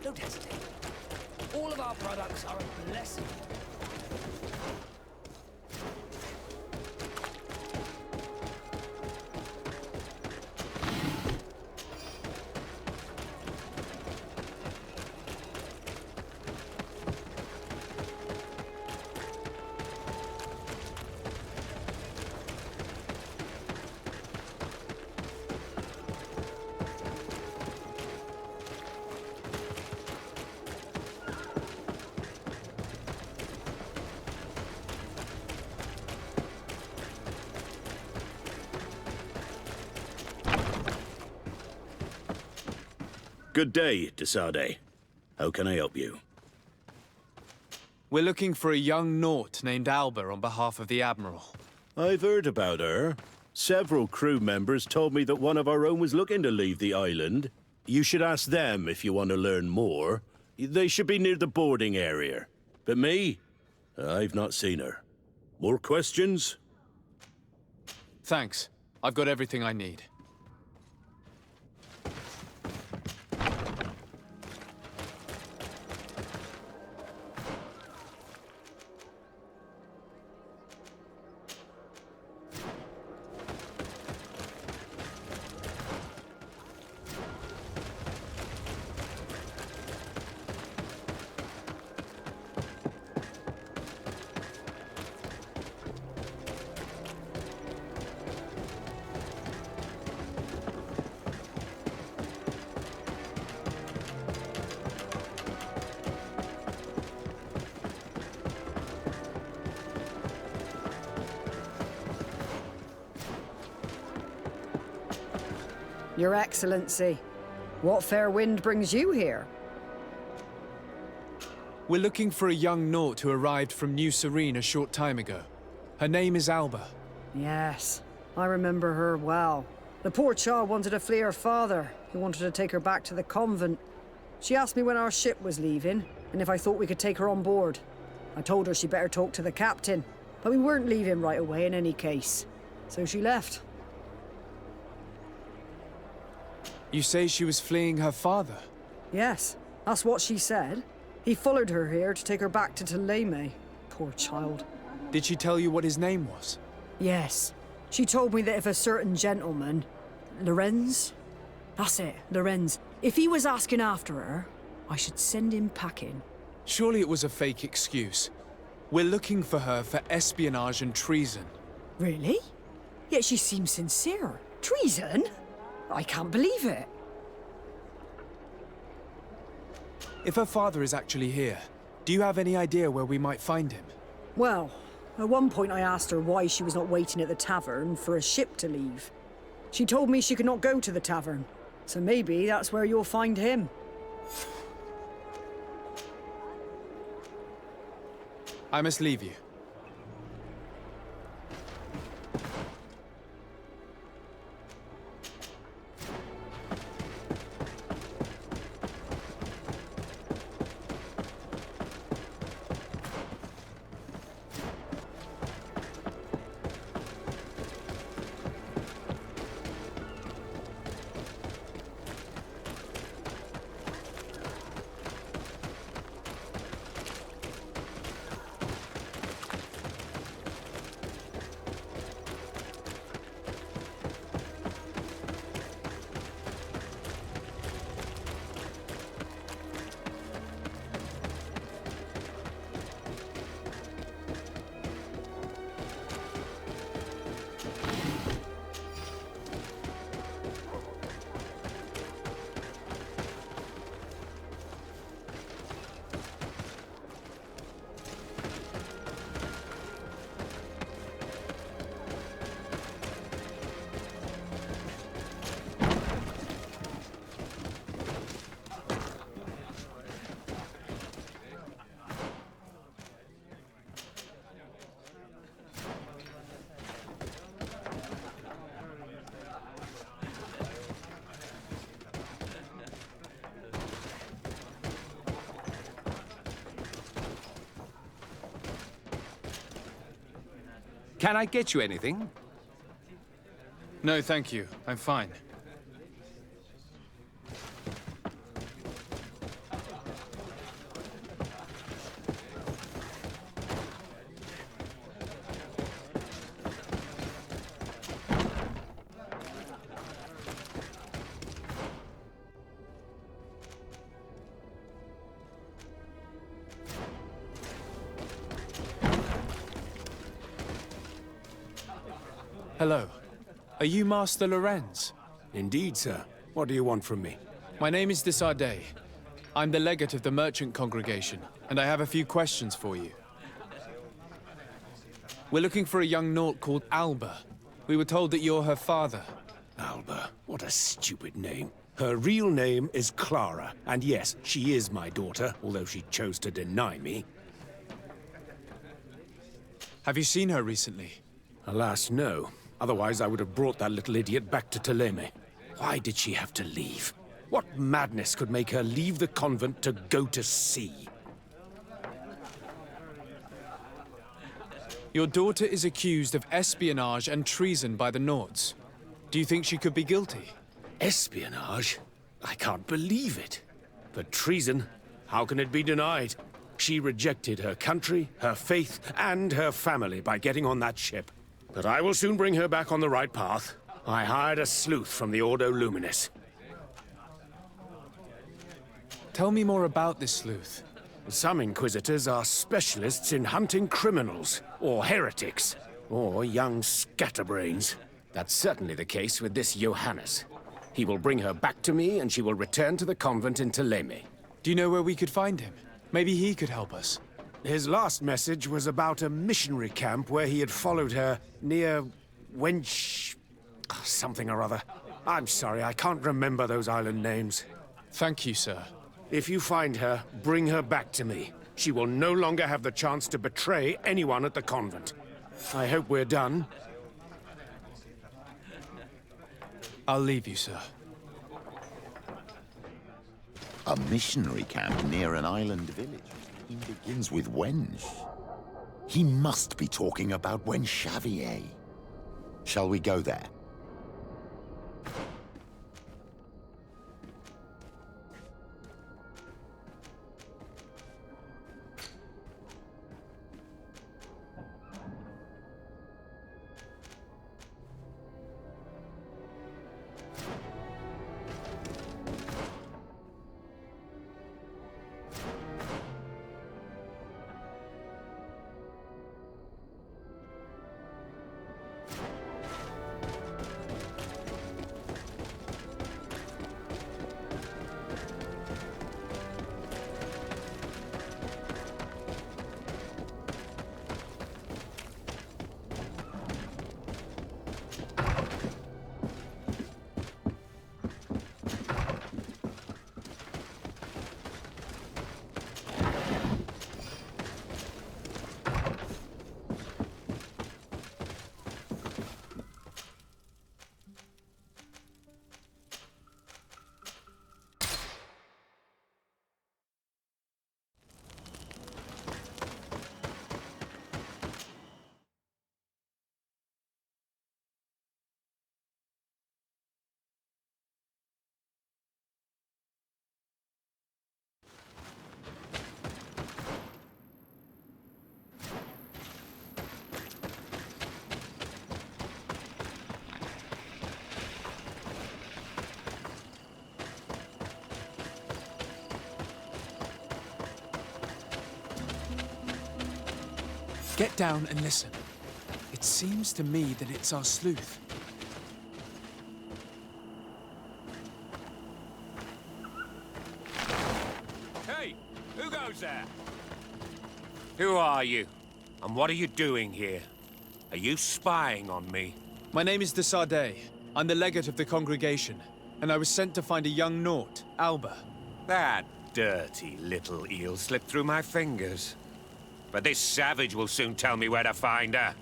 Don't hesitate. All of our products are a blessing. Good day, Desade. How can I help you? We're looking for a young Naut named Alba on behalf of the Admiral. I've heard about her. Several crew members told me that one of our own was looking to leave the island. You should ask them if you want to learn more. They should be near the boarding area. But me? I've not seen her. More questions? Thanks. I've got everything I need. Your Excellency, what fair wind brings you here? We're looking for a young Naut who arrived from New Serene a short time ago. Her name is Alba. Yes, I remember her well. The poor child wanted to flee her father, who wanted to take her back to the convent. She asked me when our ship was leaving, and if I thought we could take her on board. I told her she'd better talk to the captain, but we weren't leaving right away in any case. So she left. You say she was fleeing her father? Yes, that's what she said. He followed her here to take her back to Theleme. Poor child. Did she tell you what his name was? Yes. She told me that if a certain gentleman... Lorenz? That's it, Lorenz. If he was asking after her, I should send him packing. Surely it was a fake excuse. We're looking for her for espionage and treason. Really? Yet she seems sincere. Treason? I can't believe it. If her father is actually here, do you have any idea where we might find him? Well, at one point I asked her why she was not waiting at the tavern for a ship to leave. She told me she could not go to the tavern, so maybe that's where you'll find him. I must leave you. Can I get you anything? No, thank you. I'm fine. Hello. Are you Master Lorenz? Indeed, sir. What do you want from me? My name is Desardet. I'm the legate of the merchant congregation, and I have a few questions for you. We're looking for a young Naut called Alba. We were told that you're her father. Alba. What a stupid name. Her real name is Clara, and yes, she is my daughter, although she chose to deny me. Have you seen her recently? Alas, no. Otherwise, I would have brought that little idiot back to Theleme. Why did she have to leave? What madness could make her leave the convent to go to sea? Your daughter is accused of espionage and treason by the Nauts. Do you think she could be guilty? Espionage? I can't believe it. But treason? How can it be denied? She rejected her country, her faith, and her family by getting on that ship. But I will soon bring her back on the right path. I hired a sleuth from the Ordo Luminis. Tell me more about this sleuth. Some Inquisitors are specialists in hunting criminals, or heretics, or young scatterbrains. That's certainly the case with this Johannes. He will bring her back to me, and she will return to the convent in Theleme. Do you know where we could find him? Maybe he could help us. His last message was about a missionary camp where he had followed her near Wench... something or other. I'm sorry, I can't remember those island names. Thank you, sir. If you find her, bring her back to me. She will no longer have the chance to betray anyone at the convent. I hope we're done. I'll leave you, sir. A missionary camp near an island village. He begins with Wench. He must be talking about Wench Xavier. Shall we go there? Get down and listen. It seems to me that it's our sleuth. Hey! Who goes there? Who are you? And what are you doing here? Are you spying on me? My name is Desardet. I'm the legate of the congregation, and I was sent to find a young Naut, Alba. That dirty little eel slipped through my fingers. But this savage will soon tell me where to find her.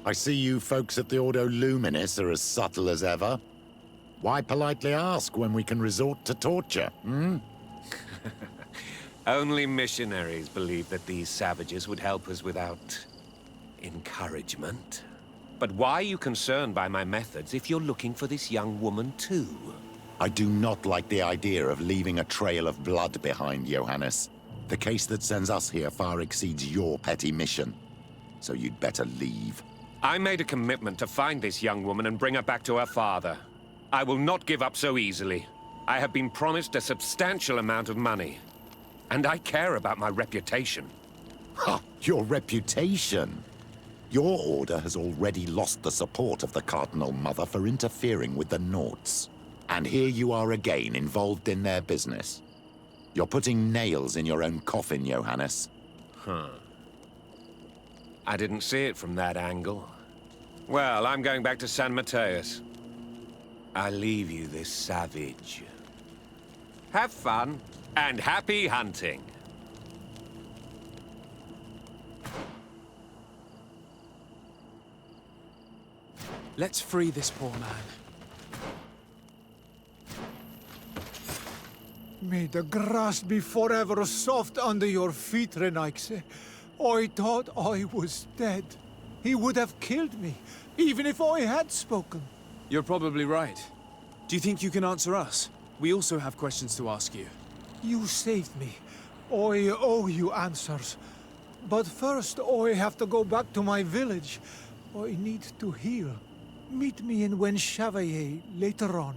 I see you folks at the Ordo Luminis are as subtle as ever. Why politely ask when we can resort to torture, hmm? Only missionaries believe that these savages would help us without encouragement. But why are you concerned by my methods if you're looking for this young woman too? I do not like the idea of leaving a trail of blood behind, Johannes. The case that sends us here far exceeds your petty mission. So you'd better leave. I made a commitment to find this young woman and bring her back to her father. I will not give up so easily. I have been promised a substantial amount of money. And I care about my reputation. Ha! Your reputation. Your order has already lost the support of the Cardinal Mother for interfering with the Nauts. And here you are again, involved in their business. You're putting nails in your own coffin, Johannes. I didn't see it from that angle. Well, I'm going back to San Mateus. I leave you this savage. Have fun, and happy hunting. Let's free this poor man. May the grass be forever soft under your feet, Renaigse. I thought I was dead. He would have killed me, even if I had spoken. You're probably right. Do you think you can answer us? We also have questions to ask you. You saved me. I owe you answers. But first, I have to go back to my village. I need to heal. Meet me in Wen Chevalier later on.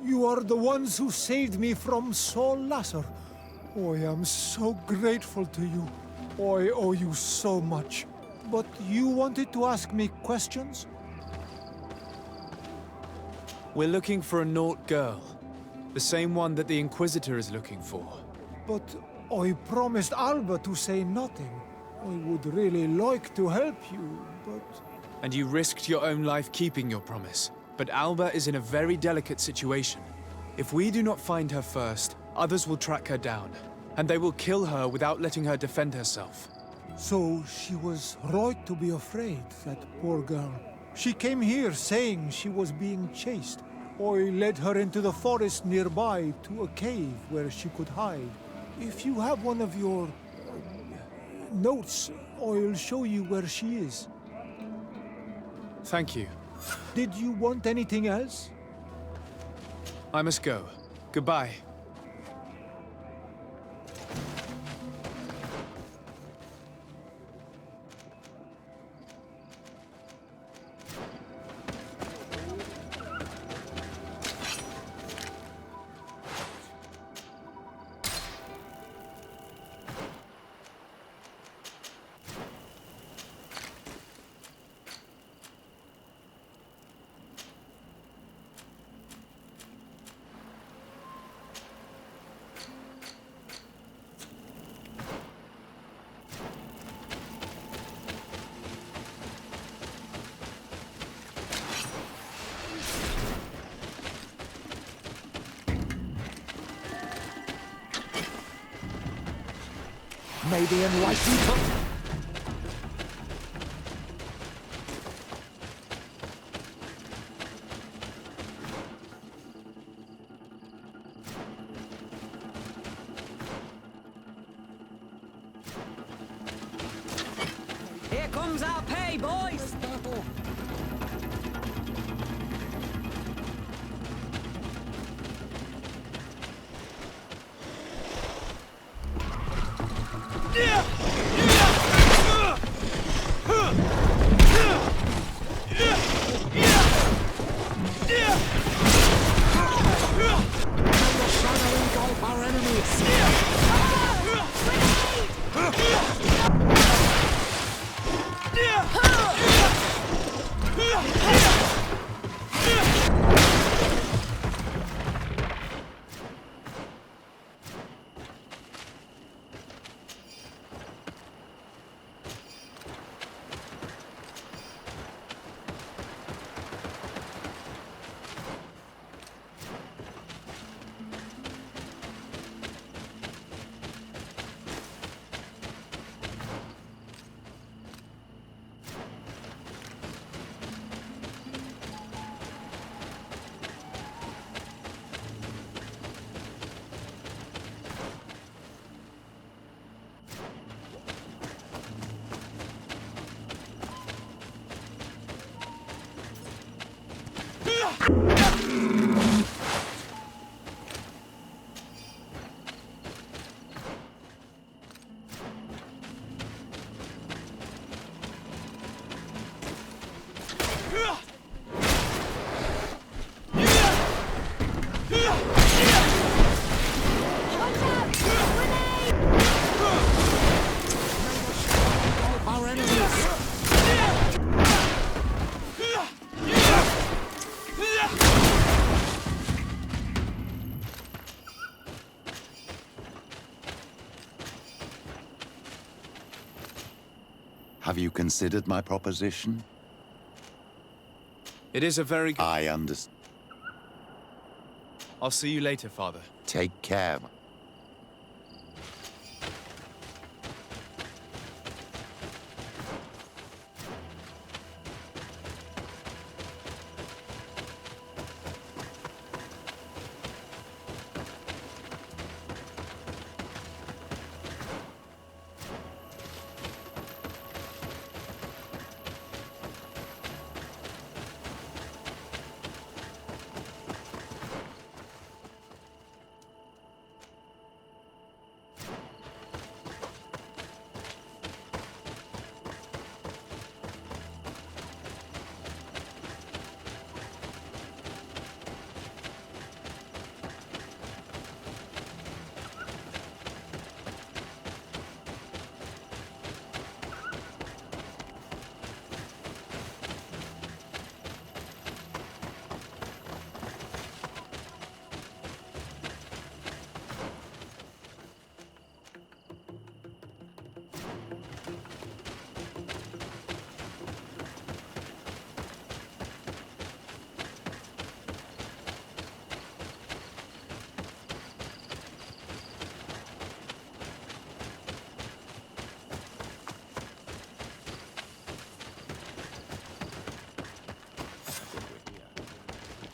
You are the ones who saved me from Saul Lasser. I am so grateful to you. I owe you so much. But you wanted to ask me questions? We're looking for a Naut girl. The same one that the Inquisitor is looking for. But I promised Alba to say nothing. I would really like to help you, but... And you risked your own life keeping your promise. But Alba is in a very delicate situation. If we do not find her first, others will track her down. And they will kill her without letting her defend herself. So she was right to be afraid, that poor girl. She came here saying she was being chased. I led her into the forest nearby to a cave where she could hide. If you have one of your... notes, I'll show you where she is. Thank you. Did you want anything else? I must go. Goodbye. May the enlightened... comes our pay, boys! Have you considered my proposition? It is a very good... I understand. I'll see you later, Father. Take care.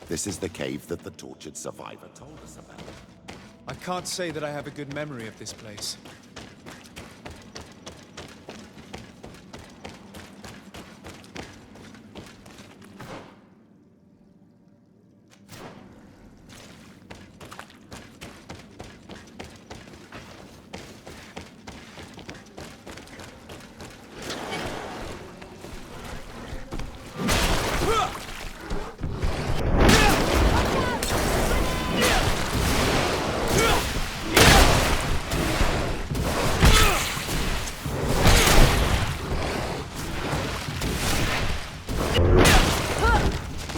This is the cave that the tortured survivor told us about. I can't say that I have a good memory of this place.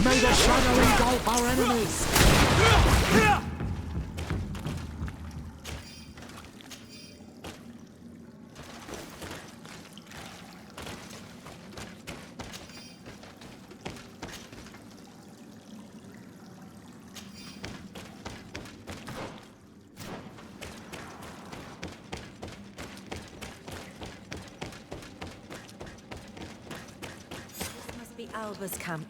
May the shadow engulf our enemies! This must be Alba's camp.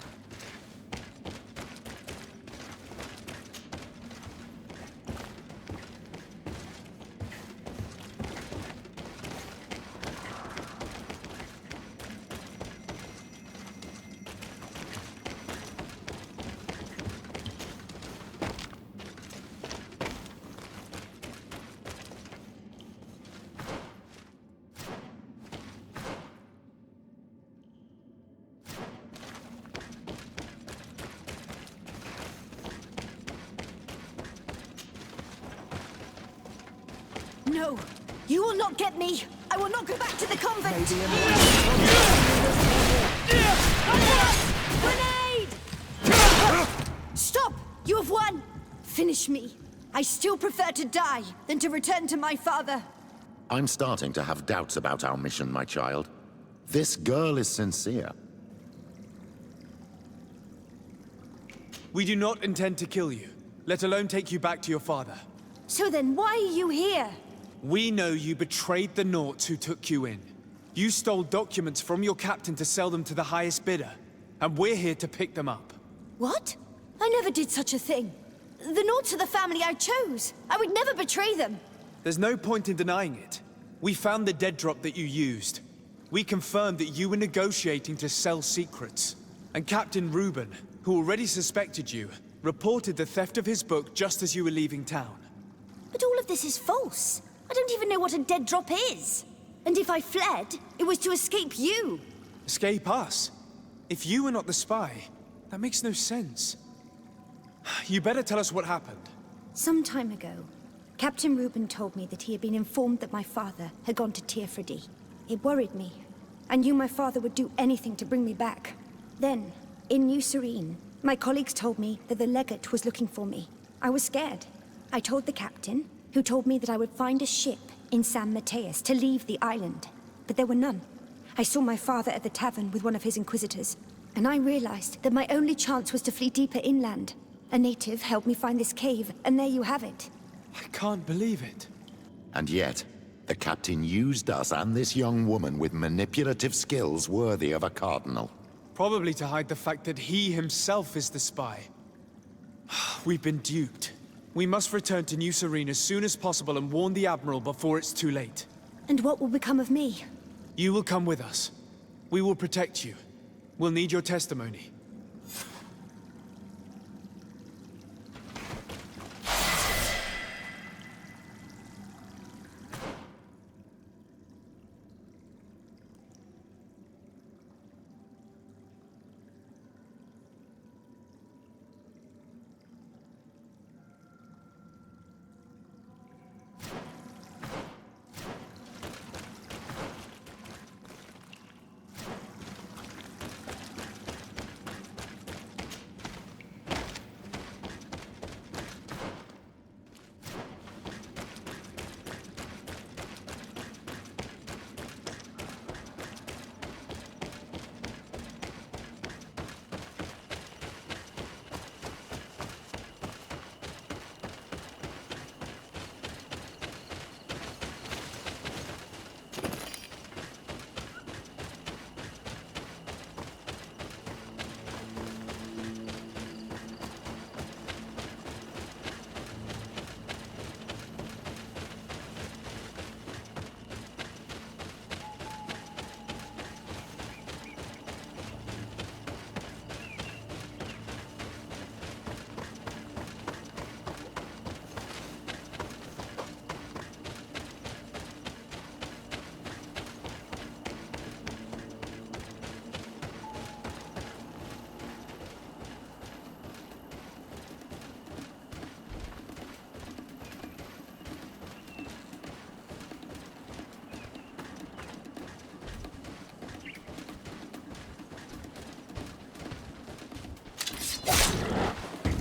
No, you will not get me. I will not go back to the convent. Grenade! Stop! You have won. Finish me. I still prefer to die than to return to my father. I'm starting to have doubts about our mission, my child. This girl is sincere. We do not intend to kill you, let alone take you back to your father. So then why are you here? We know you betrayed the Naughts who took you in. You stole documents from your captain to sell them to the highest bidder, and we're here to pick them up. What? I never did such a thing. The Naughts are the family I chose. I would never betray them. There's no point in denying it. We found the dead drop that you used. We confirmed that you were negotiating to sell secrets. And Captain Reuben, who already suspected you, reported the theft of his book just as you were leaving town. But all of this is false. I don't even know what a dead drop is. And if I fled, it was to escape you. Escape us? If you were not the spy, that makes no sense. You better tell us what happened. Some time ago, Captain Reuben told me that he had been informed that my father had gone to Teerfredi. It worried me. I knew my father would do anything to bring me back. Then, in New Serene, my colleagues told me that the legate was looking for me. I was scared. I told the captain, who told me that I would find a ship in San Mateus to leave the island. But there were none. I saw my father at the tavern with one of his inquisitors, and I realized that my only chance was to flee deeper inland. A native helped me find this cave, and there you have it. I can't believe it. And yet, the captain used us and this young woman with manipulative skills worthy of a cardinal. Probably to hide the fact that he himself is the spy. We've been duped. We must return to New Serene as soon as possible and warn the Admiral before it's too late. And what will become of me? You will come with us. We will protect you. We'll need your testimony.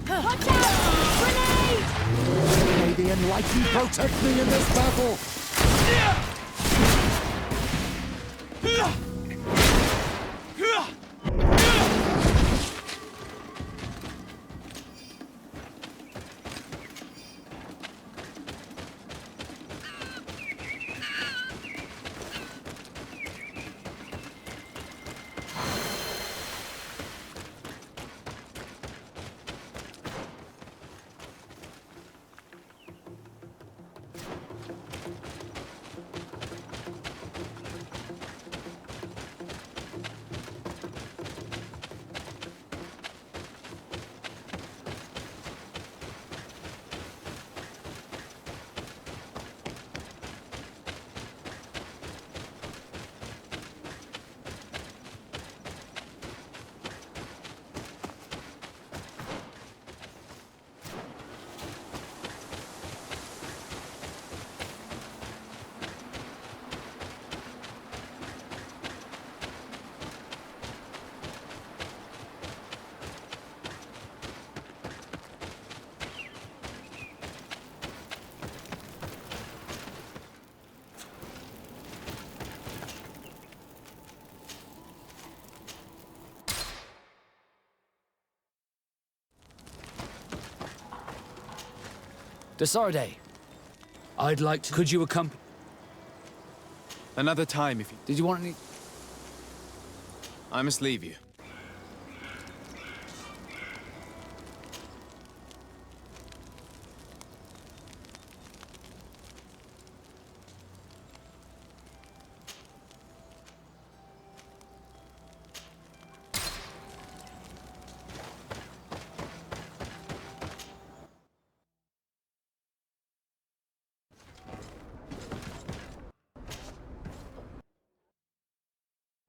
Watch out! Grenade! May the Enlightened protect me in this battle! Desarde, I'd like to... Could you accompany... Another time if you... Did you want any... I must leave you.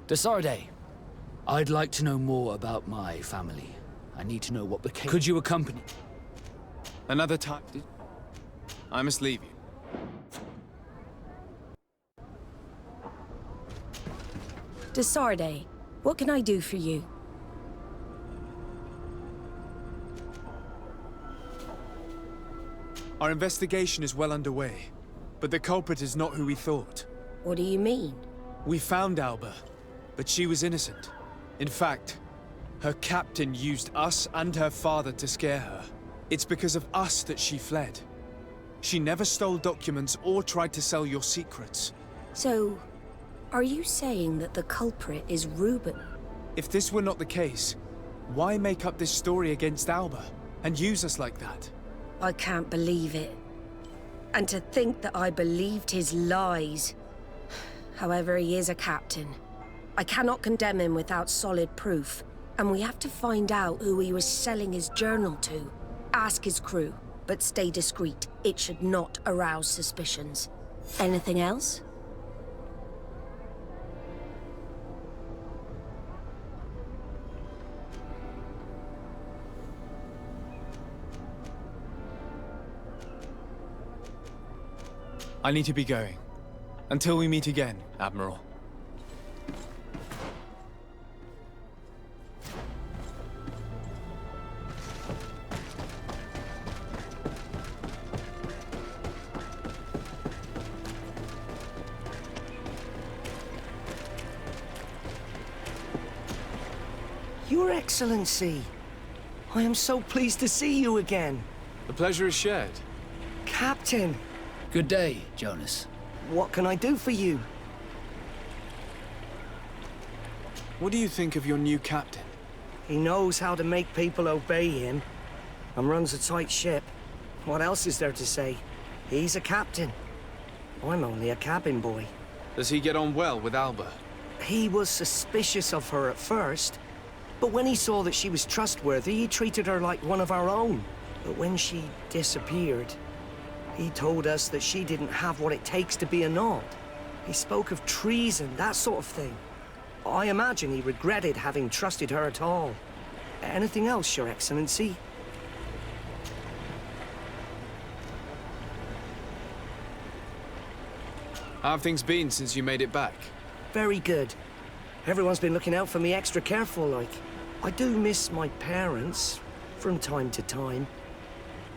Desarde, I'd like to know more about my family. I need to know what became... Could you accompany... Another time... I must leave you. Desarde, what can I do for you? Our investigation is well underway, but the culprit is not who we thought. What do you mean? We found Alba, but she was innocent. In fact, her captain used us and her father to scare her. It's because of us that she fled. She never stole documents or tried to sell your secrets. So, are you saying that the culprit is Reuben? If this were not the case, why make up this story against Alba and use us like that? I can't believe it. And to think that I believed his lies. However, he is a captain. I cannot condemn him without solid proof, and we have to find out who he was selling his journal to. Ask his crew, but stay discreet. It should not arouse suspicions. Anything else? I need to be going. Until we meet again, Admiral. Your Excellency, I am so pleased to see you again. The pleasure is shared. Captain, Good day, Jonas. what can I do for you? What do you think of your new captain? He knows how to make people obey him and runs a tight ship. What else is there to say? He's a captain. I'm only a cabin boy. Does he get on well with Alba? He was suspicious of her at first, but when he saw that she was trustworthy, he treated her like one of our own. But when she disappeared, he told us that she didn't have what it takes to be a Nod. He spoke of treason, that sort of thing. I imagine he regretted having trusted her at all. Anything else, Your Excellency? How have things been since you made it back? Very good. Everyone's been looking out for me extra careful, like. I do miss my parents, from time to time.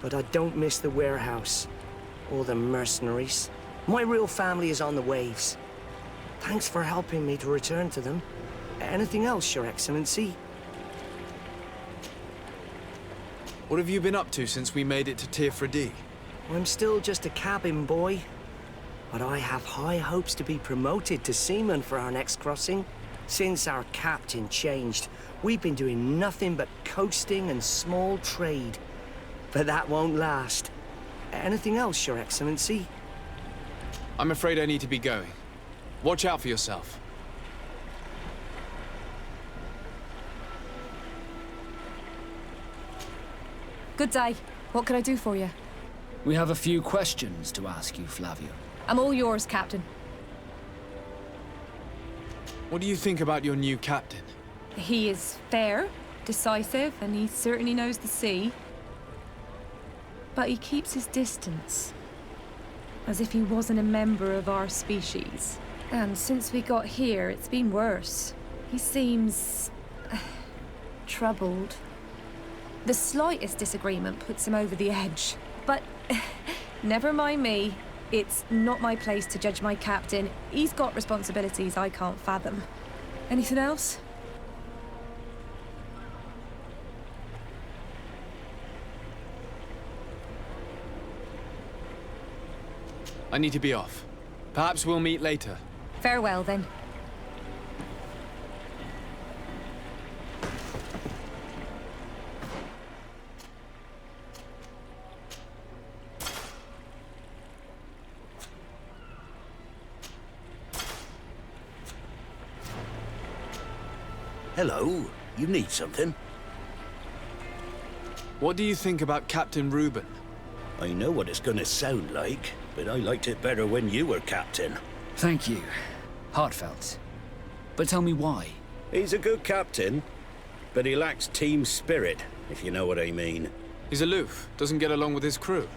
But I don't miss the warehouse, or the mercenaries. My real family is on the waves. Thanks for helping me to return to them. Anything else, Your Excellency? What have you been up to since we made it to Tir I'm still just a cabin boy. But I have high hopes to be promoted to seaman for our next crossing. Since our captain changed, we've been doing nothing but coasting and small trade. But that won't last. Anything else, Your Excellency? I'm afraid I need to be going. Watch out for yourself. Good day. What can I do for you? We have a few questions to ask you, Flavio. I'm all yours, Captain. What do you think about your new captain? He is fair, decisive, and he certainly knows the sea. But he keeps his distance. As if he wasn't a member of our species. And since we got here, it's been worse. He seems... troubled. The slightest disagreement puts him over the edge. But never mind me. It's not my place to judge my captain. He's got responsibilities I can't fathom. Anything else? I need to be off. Perhaps we'll meet later. Farewell, then. Hello. You need something? What do you think about Captain Reuben? I know what it's gonna sound like, but I liked it better when you were captain. Thank you. Heartfelt. But tell me why. He's a good captain, but he lacks team spirit, if you know what I mean. He's aloof, doesn't get along with his crew.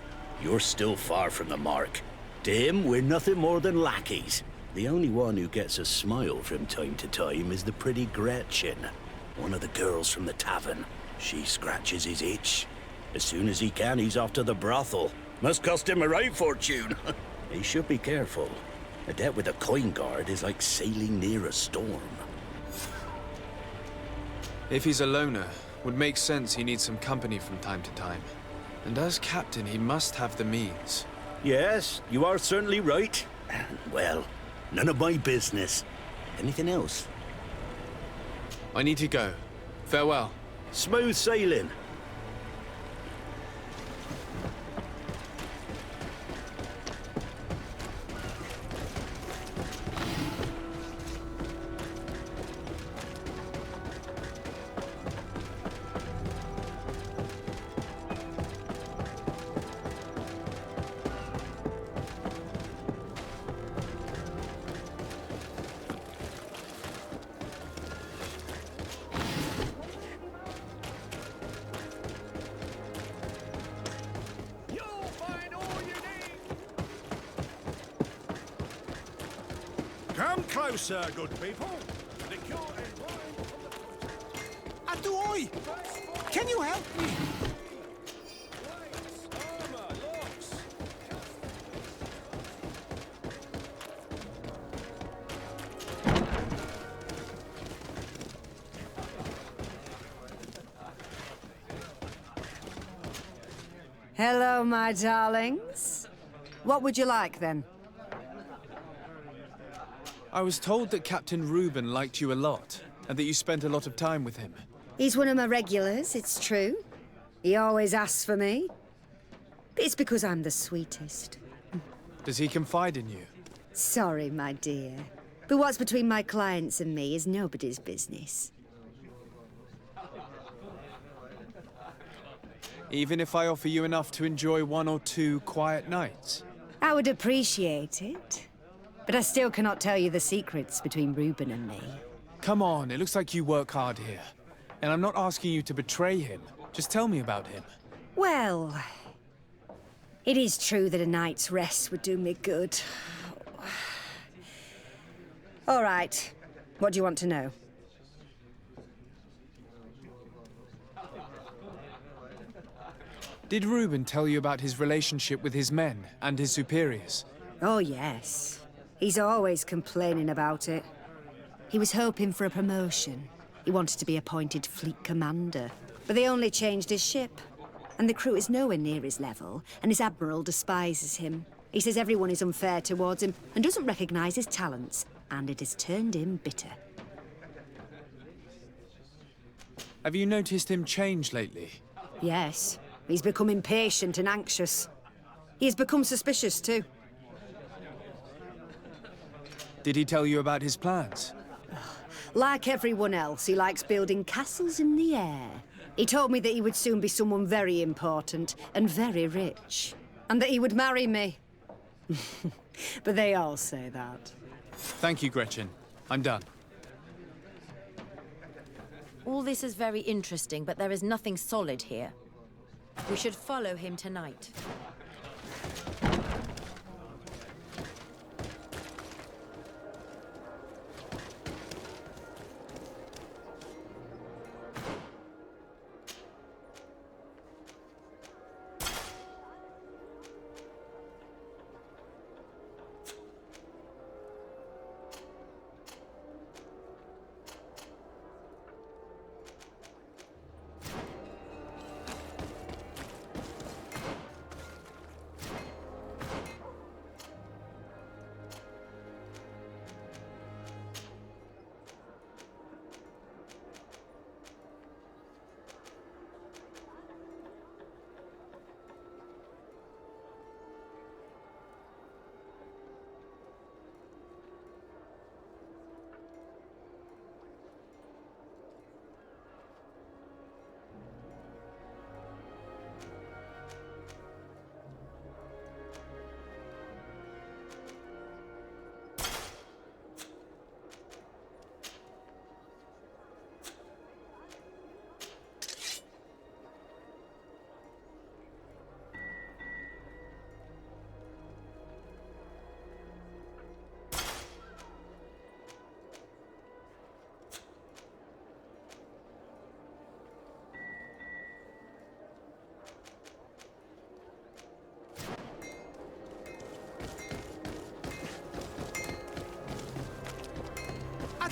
You're still far from the mark. To him, we're nothing more than lackeys. The only one who gets a smile from time to time is the pretty Gretchen, one of the girls from the tavern. She scratches his itch. As soon as he can, he's off to the brothel. Must cost him a right fortune. He should be careful. A debt with a coin guard is like sailing near a storm. If he's a loner, would make sense he needs some company from time to time. And as captain, he must have the means. Yes, you are certainly right. Well, none of my business. Anything else? I need to go. Farewell. Smooth sailing. Come closer, good people. Atuoi! Can you help me? Hello, my darlings. What would you like, then? I was told that Captain Reuben liked you a lot, and that you spent a lot of time with him. He's one of my regulars, it's true. He always asks for me. But it's because I'm the sweetest. Does he confide in you? Sorry, my dear. But what's between my clients and me is nobody's business. Even if I offer you enough to enjoy 1 or 2 quiet nights? I would appreciate it. But I still cannot tell you the secrets between Reuben and me. Come on, it looks like you work hard here. And I'm not asking you to betray him. Just tell me about him. Well, it is true that a night's rest would do me good. All right. What do you want to know? Did Reuben tell you about his relationship with his men and his superiors? Oh, yes. He's always complaining about it. He was hoping for a promotion. He wanted to be appointed fleet commander. But they only changed his ship. And the crew is nowhere near his level, and his admiral despises him. He says everyone is unfair towards him and doesn't recognize his talents, and it has turned him bitter. Have you noticed him change lately? Yes. He's become impatient and anxious. He has become suspicious, too. Did he tell you about his plans? Like everyone else, he likes building castles in the air. He told me that he would soon be someone very important and very rich. And that he would marry me. But they all say that. Thank you, Gretchen. I'm done. All this is very interesting, but there is nothing solid here. We should follow him tonight.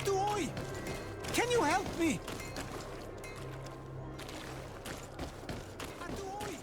Atuoi! Can you help me? Atuoi!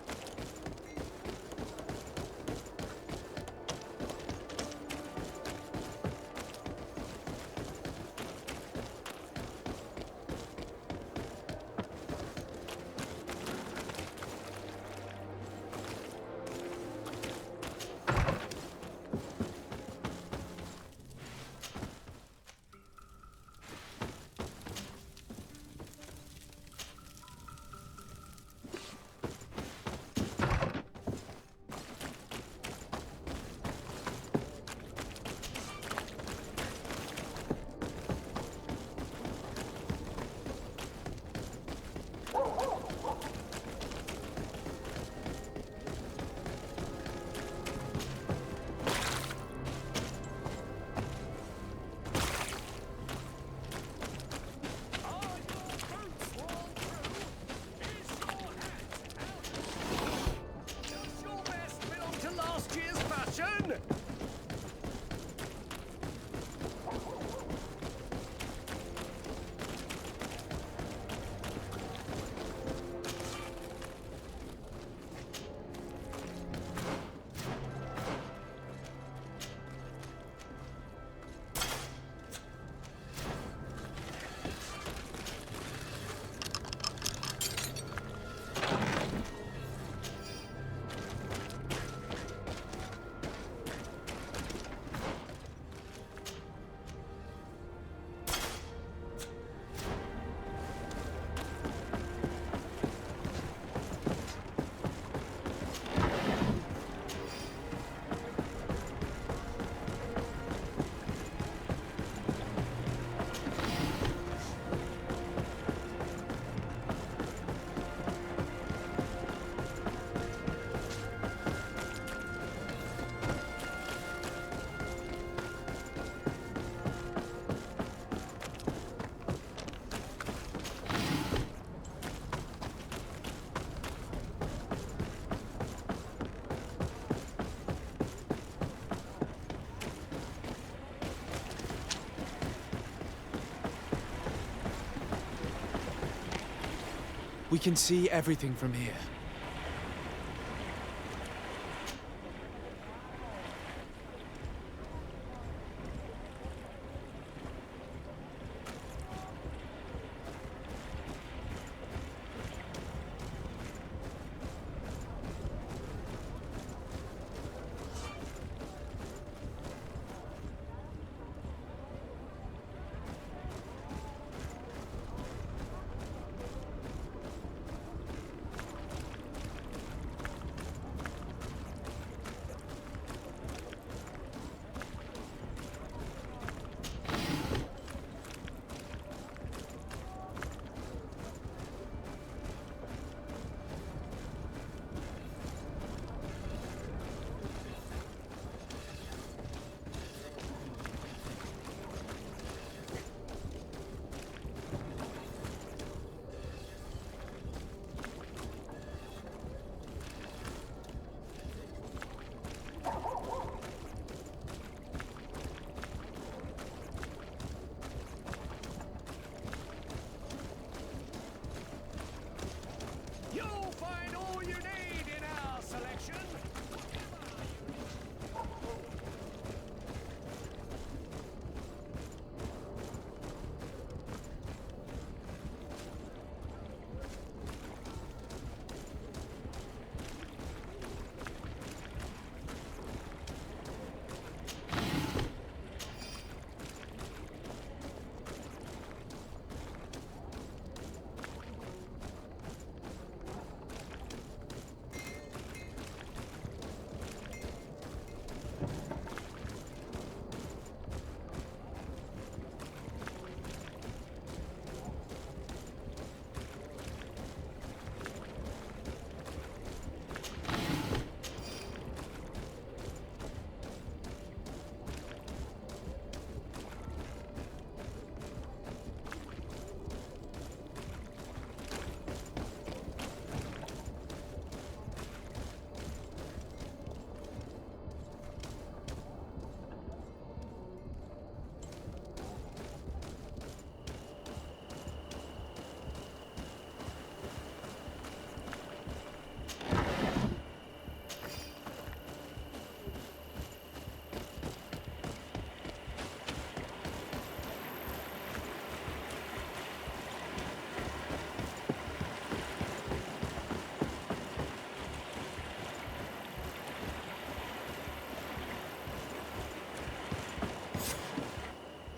We can see everything from here.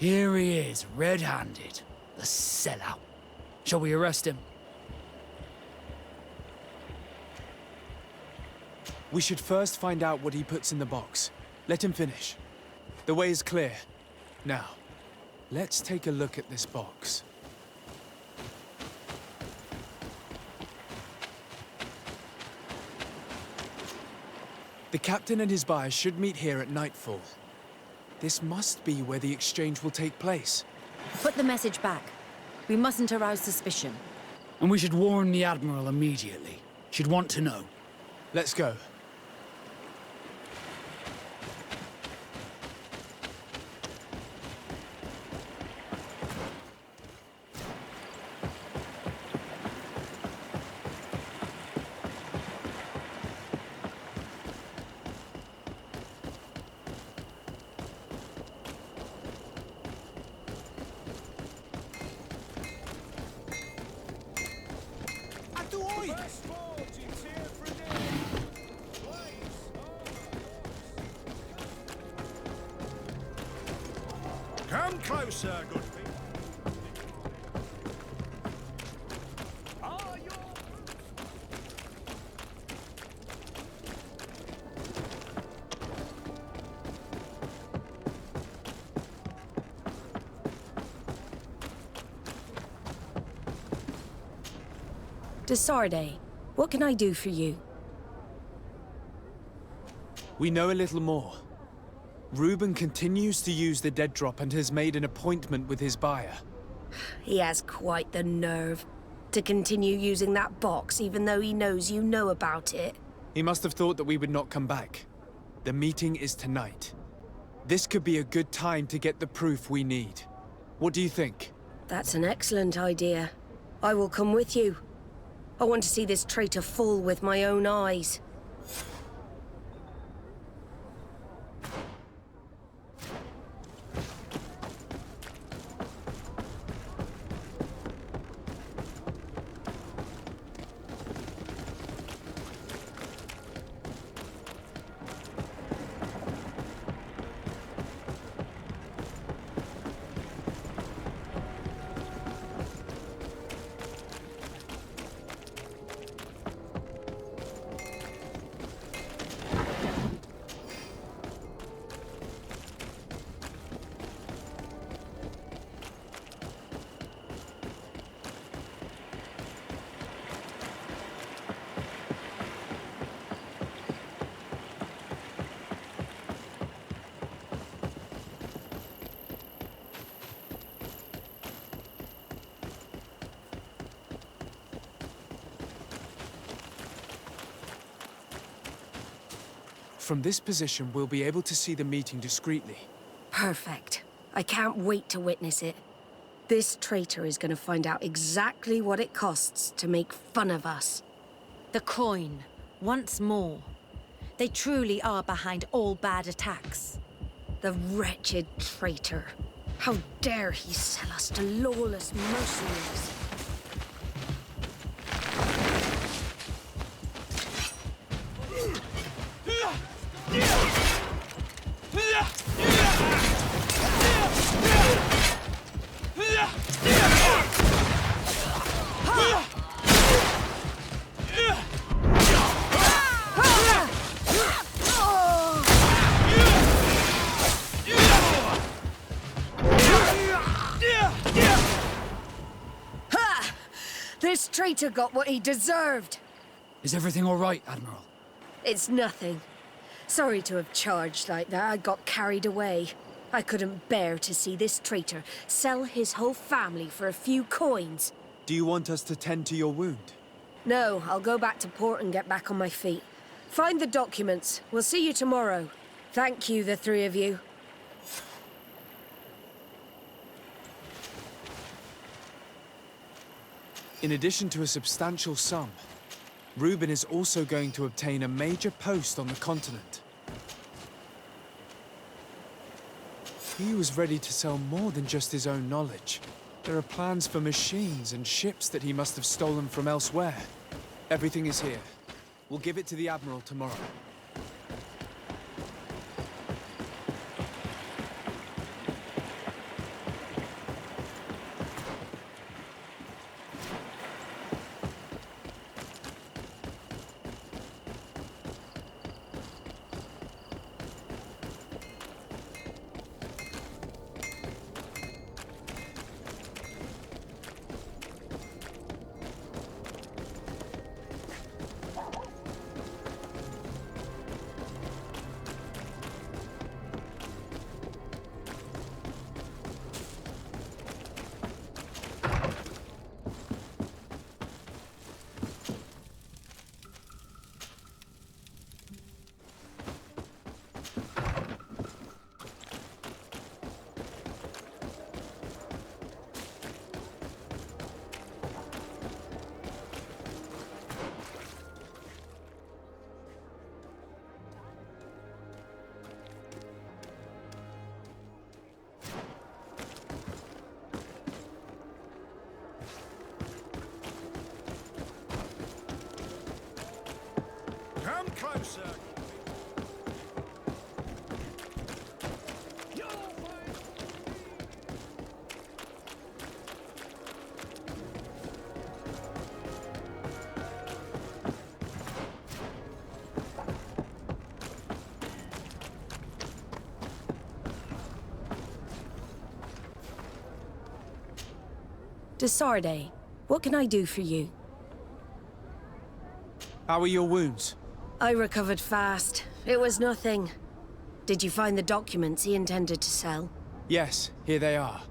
Here he is, red-handed. The sellout. Shall we arrest him? We should first find out what he puts in the box. Let him finish. The way is clear. Now, let's take a look at this box. The captain and his buyer should meet here at nightfall. This must be where the exchange will take place. Put the message back. We mustn't arouse suspicion. And we should warn the Admiral immediately. She'd want to know. Let's go. Come closer, good people. Desarde, what can I do for you? We know a little more. Reuben continues to use the dead drop and has made an appointment with his buyer. He has quite the nerve to continue using that box even though he knows you know about it. He must have thought that we would not come back. The meeting is tonight. This could be a good time to get the proof we need. What do you think? That's an excellent idea. I will come with you. I want to see this traitor fall with my own eyes. From this position, we'll be able to see the meeting discreetly. Perfect. I can't wait to witness it. This traitor is going to find out exactly what it costs to make fun of us. The coin, once more. They truly are behind all bad attacks. The wretched traitor. How dare he sell us to lawless mercenaries? This traitor got what he deserved. Is everything all right, Admiral? It's nothing. Sorry to have charged like that. I got carried away. I couldn't bear to see this traitor sell his whole family for a few coins. Do you want us to tend to your wound? No, I'll go back to port and get back on my feet. Find the documents. We'll see you tomorrow. Thank you, the three of you. In addition to a substantial sum, Reuben is also going to obtain a major post on the continent. He was ready to sell more than just his own knowledge. There are plans for machines and ships that he must have stolen from elsewhere. Everything is here. We'll give it to the Admiral tomorrow. closer. Desarde, what can I do for you? How are your wounds? I recovered fast. It was nothing. Did you find the documents he intended to sell? Yes, here they are.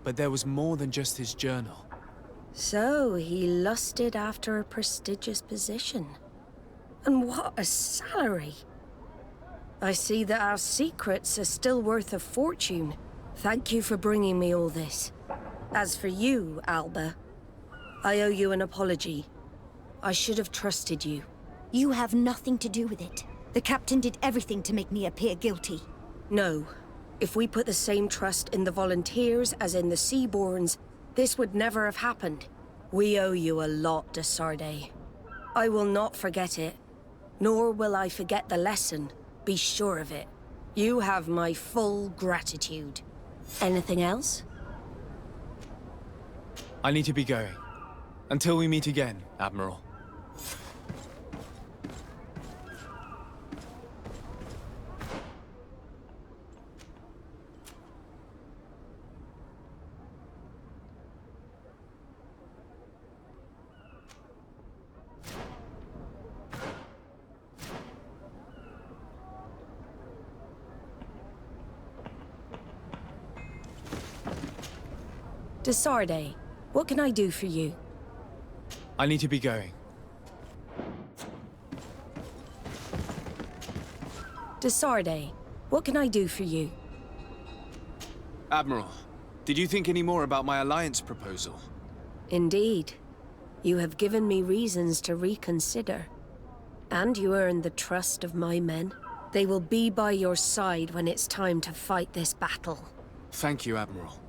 But there was more than just his journal. So, he lusted after a prestigious position. And what a salary! I see that our secrets are still worth a fortune. Thank you for bringing me all this. As for you, Alba, I owe you an apology. I should have trusted you. You have nothing to do with it. The captain did everything to make me appear guilty. No. If we put the same trust in the volunteers as in the Seaborns, this would never have happened. We owe you a lot, Desarde. I will not forget it. Nor will I forget the lesson. Be sure of it. You have my full gratitude. Anything else? I need to be going. Until we meet again, Admiral. Desarde, what can I do for you? I need to be going. Desarde, what can I do for you? Admiral, did you think any more about my alliance proposal? Indeed. You have given me reasons to reconsider. And you earned the trust of my men. They will be by your side when it's time to fight this battle. Thank you, Admiral.